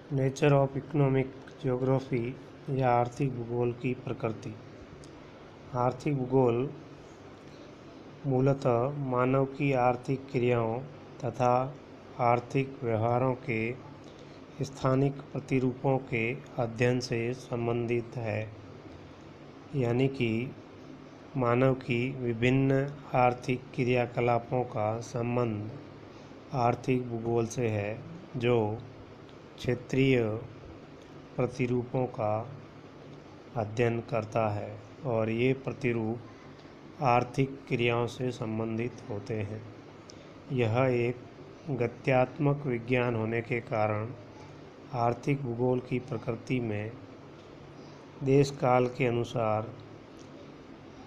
Nature of economic geography या आर्थिक भूगोल की प्रकृति। आर्थिक भूगोल मूलतः मानव की आर्थिक क्रियाओं तथा आर्थिक व्यवहारों के स्थानिक प्रतिरूपों के अध्ययन से संबंधित है, यानी कि मानव की विभिन्न आर्थिक क्रियाकलापों का संबंध आर्थिक भूगोल से है, जो क्षेत्रीय प्रतिरूपों का अध्ययन करता है और ये प्रतिरूप आर्थिक क्रियाओं से संबंधित होते हैं। यह एक गत्यात्मक विज्ञान होने के कारण आर्थिक भूगोल की प्रकृति में देश काल के अनुसार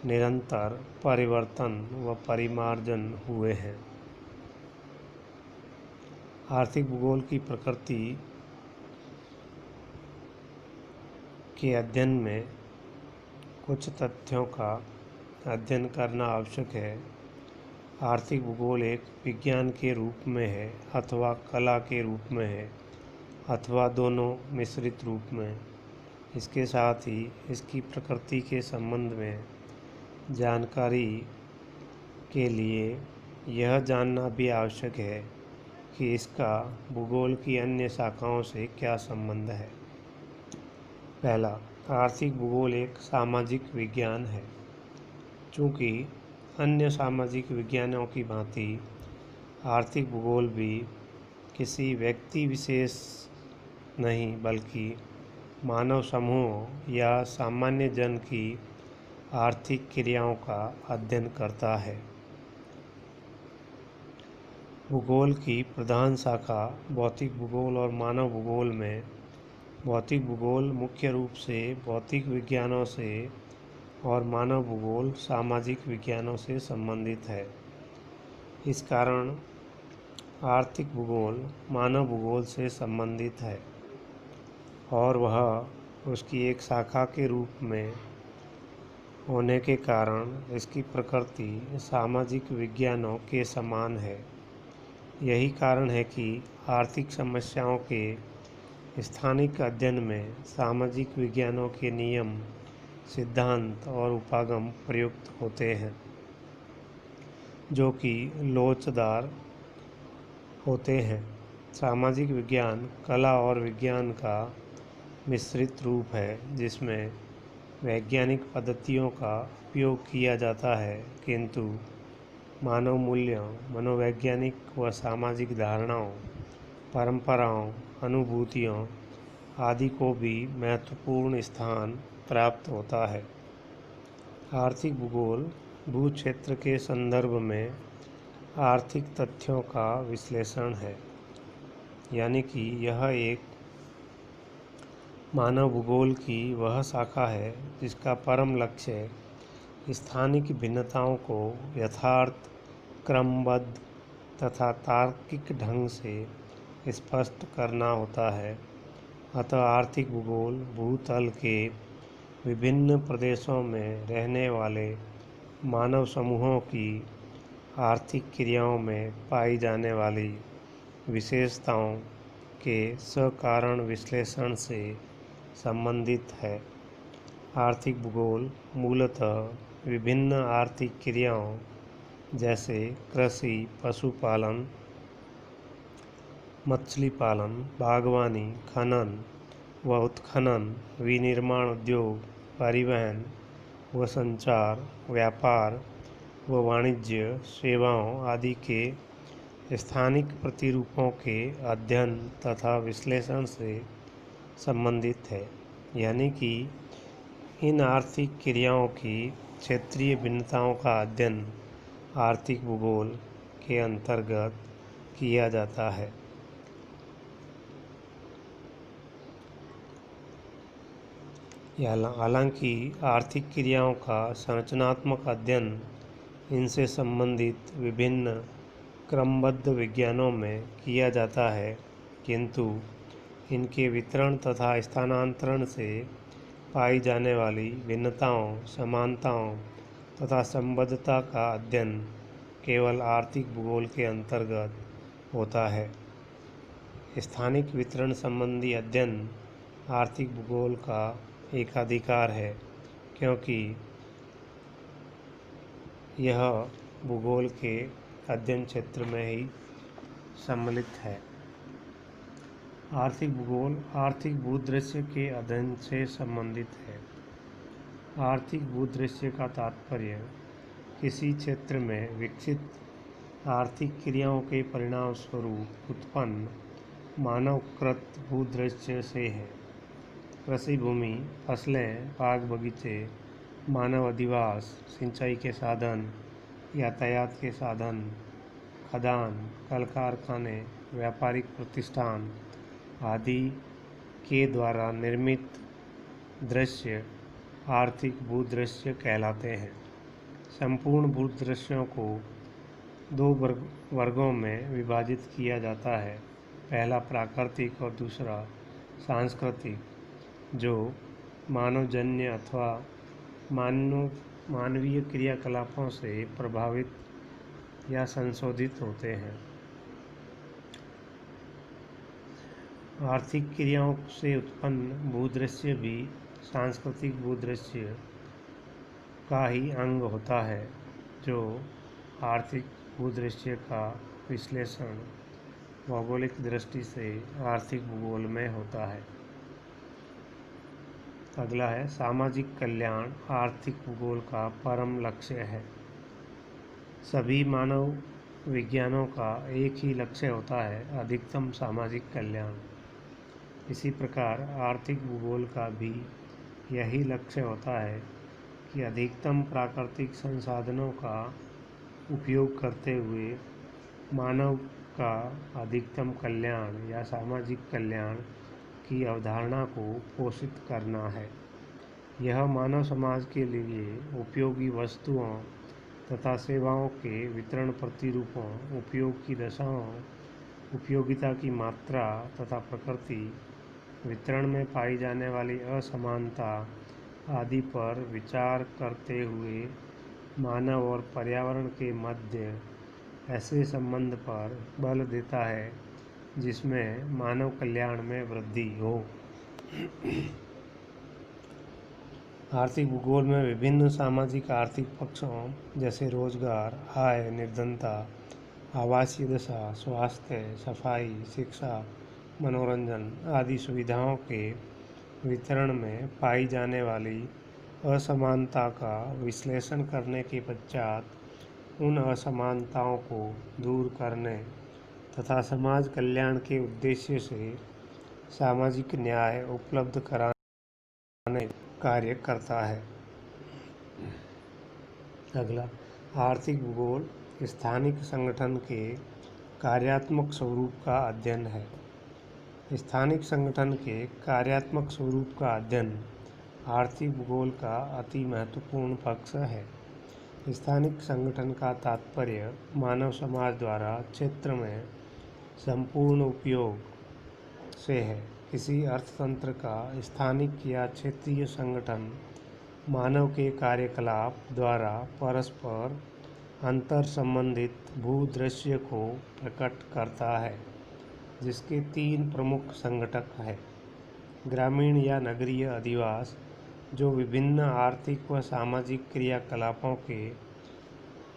निरंतर परिवर्तन व परिमार्जन हुए हैं। आर्थिक भूगोल की प्रकृति के अध्ययन में कुछ तथ्यों का अध्ययन करना आवश्यक है। आर्थिक भूगोल एक विज्ञान के रूप में है अथवा कला के रूप में है अथवा दोनों मिश्रित रूप में। इसके साथ ही इसकी प्रकृति के संबंध में जानकारी के लिए यह जानना भी आवश्यक है कि इसका भूगोल की अन्य शाखाओं से क्या संबंध है। पहला, आर्थिक भूगोल एक सामाजिक विज्ञान है। चूँकि अन्य सामाजिक विज्ञानों की भांति आर्थिक भूगोल भी किसी व्यक्ति विशेष नहीं बल्कि मानव समूहों या सामान्य जन की आर्थिक क्रियाओं का अध्ययन करता है। भूगोल की प्रधान शाखा भौतिक भूगोल और मानव भूगोल में भौतिक भूगोल मुख्य रूप से भौतिक विज्ञानों से और मानव भूगोल सामाजिक विज्ञानों से संबंधित है। इस कारण आर्थिक भूगोल मानव भूगोल से संबंधित है और वह उसकी एक शाखा के रूप में होने के कारण इसकी प्रकृति सामाजिक विज्ञानों के समान है। यही कारण है कि आर्थिक समस्याओं के स्थानिक अध्ययन में सामाजिक विज्ञानों के नियम, सिद्धांत और उपागम प्रयुक्त होते हैं, जो कि लोचदार होते हैं। सामाजिक विज्ञान कला और विज्ञान का मिश्रित रूप है, जिसमें वैज्ञानिक पद्धतियों का उपयोग किया जाता है, किंतु मानव मूल्यों, मनोवैज्ञानिक व सामाजिक धारणाओं, परंपराओं, अनुभूतियों आदि को भी महत्वपूर्ण स्थान प्राप्त होता है। आर्थिक भूगोल भू क्षेत्र के संदर्भ में आर्थिक तथ्यों का विश्लेषण है, यानी कि यह एक मानव भूगोल की वह शाखा है जिसका परम लक्ष्य स्थानिक भिन्नताओं को यथार्थ, क्रमबद्ध तथा तार्किक ढंग से स्पष्ट करना होता है। अतः आर्थिक भूगोल भूतल के विभिन्न प्रदेशों में रहने वाले मानव समूहों की आर्थिक क्रियाओं में पाई जाने वाली विशेषताओं के सकारण विश्लेषण से संबंधित है। आर्थिक भूगोल मूलतः विभिन्न आर्थिक क्रियाओं जैसे कृषि, पशुपालन, मछली पालन, बागवानी, खनन व उत्खनन, विनिर्माण उद्योग, परिवहन व संचार, व्यापार व वाणिज्य, सेवाओं आदि के स्थानिक प्रतिरूपों के अध्ययन तथा विश्लेषण से संबंधित है। यानी कि इन आर्थिक क्रियाओं की क्षेत्रीय भिन्नताओं का अध्ययन आर्थिक भूगोल के अंतर्गत किया जाता है। हालांकि आर्थिक क्रियाओं का संरचनात्मक अध्ययन इनसे संबंधित विभिन्न क्रमबद्ध विज्ञानों में किया जाता है, किंतु इनके वितरण तथा स्थानांतरण से पाई जाने वाली भिन्नताओं, समानताओं तथा संबद्धता का अध्ययन केवल आर्थिक भूगोल के अंतर्गत होता है। स्थानिक वितरण संबंधी अध्ययन आर्थिक भूगोल का एकाधिकार है, क्योंकि यह भूगोल के अध्ययन क्षेत्र में ही सम्मिलित है। आर्थिक भूगोल आर्थिक भूदृश्य के अध्ययन से संबंधित है। आर्थिक भूदृश्य का तात्पर्य किसी क्षेत्र में विकसित आर्थिक क्रियाओं के परिणाम स्वरूप उत्पन्न मानवकृत भूदृश्य से है। कृषि भूमि, फसलें, बाग बगीचे, मानव अधिवास, सिंचाई के साधन, यातायात के साधन, खदान, कल कारखाने, व्यापारिक प्रतिष्ठान आदि के द्वारा निर्मित दृश्य आर्थिक भूदृश्य कहलाते हैं। संपूर्ण भूदृश्यों को दो वर्गों में विभाजित किया जाता है। पहला प्राकृतिक और दूसरा सांस्कृतिक, जो मानवजन्य अथवा मानवीय क्रियाकलापों से प्रभावित या संशोधित होते हैं। आर्थिक क्रियाओं से उत्पन्न भूदृश्य भी सांस्कृतिक भूदृश्य का ही अंग होता है, जो आर्थिक भूदृश्य का विश्लेषण भौगोलिक दृष्टि से आर्थिक भूगोल में होता है। अगला है सामाजिक कल्याण आर्थिक भूगोल का परम लक्ष्य है। सभी मानव विज्ञानों का एक ही लक्ष्य होता है, अधिकतम सामाजिक कल्याण। इसी प्रकार आर्थिक भूगोल का भी यही लक्ष्य होता है कि अधिकतम प्राकृतिक संसाधनों का उपयोग करते हुए मानव का अधिकतम कल्याण या सामाजिक कल्याण की अवधारणा को पोषित करना है। यह मानव समाज के लिए उपयोगी वस्तुओं तथा सेवाओं के वितरण प्रतिरूपों, उपयोग की दशाओं, उपयोगिता की मात्रा तथा प्रकृति, वितरण में पाई जाने वाली असमानता आदि पर विचार करते हुए मानव और पर्यावरण के मध्य ऐसे संबंध पर बल देता है जिसमें मानव कल्याण में वृद्धि हो। आर्थिक भूगोल में विभिन्न सामाजिक आर्थिक पक्षों जैसे रोजगार, आय, निर्धनता, आवासीय दशा, स्वास्थ्य, सफाई, शिक्षा, मनोरंजन आदि सुविधाओं के वितरण में पाई जाने वाली असमानता का विश्लेषण करने के पश्चात उन असमानताओं को दूर करने तथा समाज कल्याण के उद्देश्य से सामाजिक न्याय उपलब्ध कराने कार्य करता है। अगला आर्थिक भूगोल स्थानिक संगठन के कार्यात्मक स्वरूप का अध्ययन है। स्थानिक संगठन के कार्यात्मक स्वरूप का अध्ययन आर्थिक भूगोल का अति महत्वपूर्ण पक्ष है। स्थानिक संगठन का तात्पर्य मानव समाज द्वारा क्षेत्र में संपूर्ण उपयोग से है। किसी अर्थतंत्र का स्थानिक या क्षेत्रीय संगठन मानव के कार्यकलाप द्वारा परस्पर अंतर संबंधित भूदृश्य को प्रकट करता है, जिसके 3 प्रमुख संघटक हैं। ग्रामीण या नगरीय अधिवास, जो विभिन्न आर्थिक व सामाजिक क्रियाकलापों के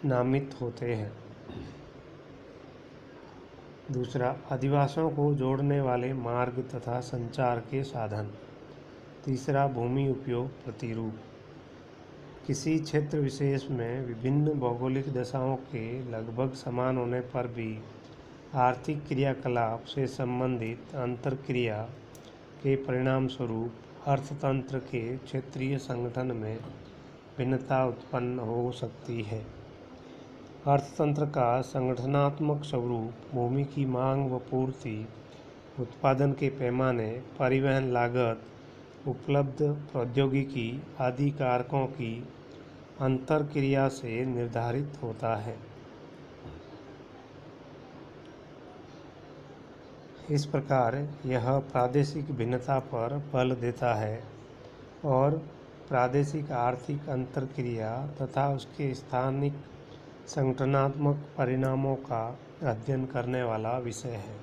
नामित होते हैं। दूसरा, अधिवासों को जोड़ने वाले मार्ग तथा संचार के साधन। तीसरा, भूमि उपयोग प्रतिरूप। किसी क्षेत्र विशेष में विभिन्न भौगोलिक दशाओं के लगभग समान होने पर भी आर्थिक क्रियाकलाप से संबंधित अंतरक्रिया के परिणाम स्वरूप अर्थतंत्र के क्षेत्रीय संगठन में भिन्नता उत्पन्न हो सकती है। अर्थतंत्र का संगठनात्मक स्वरूप भूमि की मांग व पूर्ति, उत्पादन के पैमाने, परिवहन लागत, उपलब्ध प्रौद्योगिकी आदि कारकों की अंतरक्रिया से निर्धारित होता है। इस प्रकार यह प्रादेशिक भिन्नता पर बल देता है और प्रादेशिक आर्थिक अंतरक्रिया तथा उसके स्थानिक संगठनात्मक परिणामों का अध्ययन करने वाला विषय है।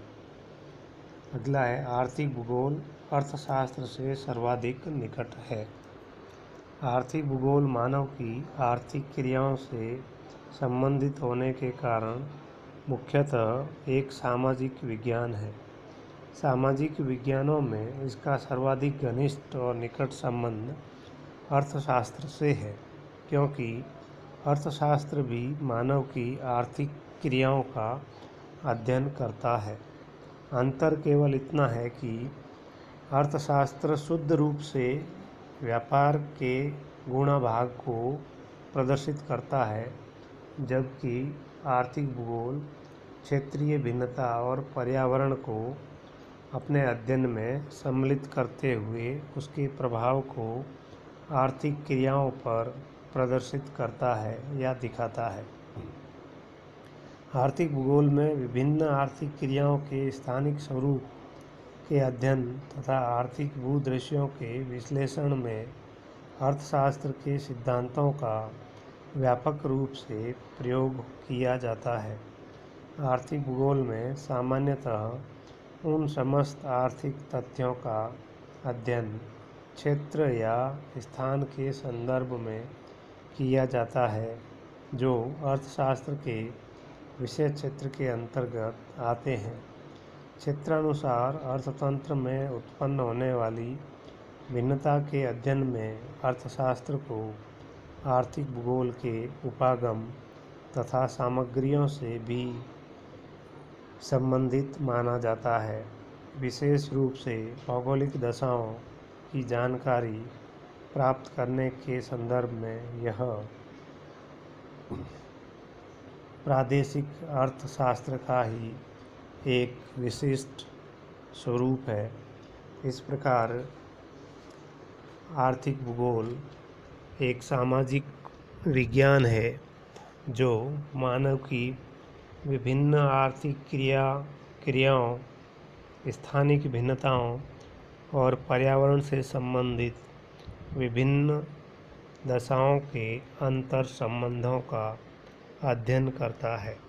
अगला है आर्थिक भूगोल अर्थशास्त्र से सर्वाधिक निकट है। आर्थिक भूगोल मानव की आर्थिक क्रियाओं से संबंधित होने के कारण मुख्यतः एक सामाजिक विज्ञान है। सामाजिक विज्ञानों में इसका सर्वाधिक घनिष्ठ और निकट संबंध अर्थशास्त्र से है, क्योंकि अर्थशास्त्र भी मानव की आर्थिक क्रियाओं का अध्ययन करता है। अंतर केवल इतना है कि अर्थशास्त्र शुद्ध रूप से व्यापार के गुणा-भाग को प्रदर्शित करता है, जबकि आर्थिक भूगोल क्षेत्रीय भिन्नता और पर्यावरण को अपने अध्ययन में सम्मिलित करते हुए उसके प्रभाव को आर्थिक क्रियाओं पर प्रदर्शित करता है या दिखाता है। आर्थिक भूगोल में विभिन्न आर्थिक क्रियाओं के स्थानिक स्वरूप के अध्ययन तथा आर्थिक भूदृश्यों के विश्लेषण में अर्थशास्त्र के सिद्धांतों का व्यापक रूप से प्रयोग किया जाता है। आर्थिक भूगोल में सामान्यतः उन समस्त आर्थिक तथ्यों का अध्ययन क्षेत्र या स्थान के संदर्भ में किया जाता है जो अर्थशास्त्र के विषय क्षेत्र के अंतर्गत आते हैं। क्षेत्रानुसार अर्थतंत्र में उत्पन्न होने वाली भिन्नता के अध्ययन में अर्थशास्त्र को आर्थिक भूगोल के उपागम तथा सामग्रियों से भी संबंधित माना जाता है। विशेष रूप से भौगोलिक दशाओं की जानकारी प्राप्त करने के संदर्भ में यह प्रादेशिक अर्थशास्त्र का ही एक विशिष्ट स्वरूप है। इस प्रकार आर्थिक भूगोल एक सामाजिक विज्ञान है जो मानव की विभिन्न आर्थिक क्रियाओं, स्थानिक भिन्नताओं और पर्यावरण से संबंधित विभिन्न दशाओं के अंतर संबंधों का अध्ययन करता है।